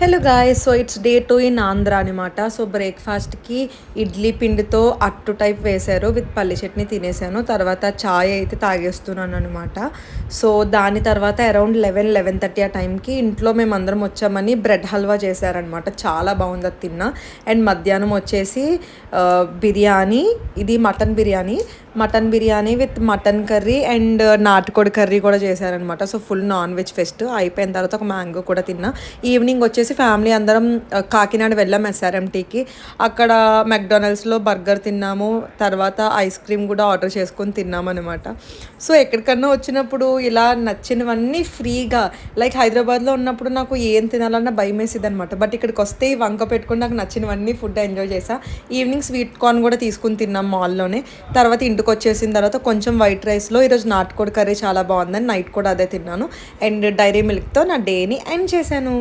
Hello guys, so it's day 2 in Andhra అనమాట. So బ్రేక్ఫాస్ట్కి ఇడ్లీ పిండితో అట్టు టైప్ వేశారు, విత్ పల్లి చట్నీ తినేసాను. తర్వాత చాయ్ అయితే తాగేస్తున్నాను అనమాట. సో దాని తర్వాత అరౌండ్ 11-11:30 ఆ టైంకి ఇంట్లో మేమందరం వచ్చామని బ్రెడ్ హల్వా చేశారనమాట. చాలా బాగుంది, అది తిన్నా. అండ్ మధ్యాహ్నం వచ్చేసి బిర్యానీ, ఇది mutton biryani with mutton curry and నాటుకోడి కర్రీ కూడా చేశారనమాట. So full non veg pest అయిపోయిన తర్వాత ఒక మ్యాంగో కూడా తిన్నా. ఈవినింగ్ వచ్చేసి ఫ్యామిలీ అందరం కాకినాడ వెళ్ళాం ఎస్ఆర్ఎంటీకి. అక్కడ మెక్డానల్డ్స్లో బర్గర్ తిన్నాము, తర్వాత ఐస్ క్రీమ్ కూడా ఆర్డర్ చేసుకొని తిన్నాము అనమాట. సో ఎక్కడికన్నా వచ్చినప్పుడు ఇలా నచ్చినవన్నీ ఫ్రీగా, లైక్ హైదరాబాద్లో ఉన్నప్పుడు నాకు ఏం తినాలన్నా భయం వేసేది అనమాట. బట్ ఇక్కడికి వస్తే ఈ వంక పెట్టుకుని నాకు నచ్చినవన్నీ ఫుడ్ ఎంజాయ్ చేసా. ఈవినింగ్ స్వీట్ కార్న్ కూడా తీసుకుని తిన్నాం మాల్లోనే. తర్వాత ఇంటికి వచ్చేసిన తర్వాత కొంచెం వైట్ రైస్లో ఈరోజు నాటుకోడి కర్రీ చాలా బాగుందని నైట్ కూడా అదే తిన్నాను. అండ్ డైరీ మిల్క్తో నా డేని ఎండ్ చేశాను.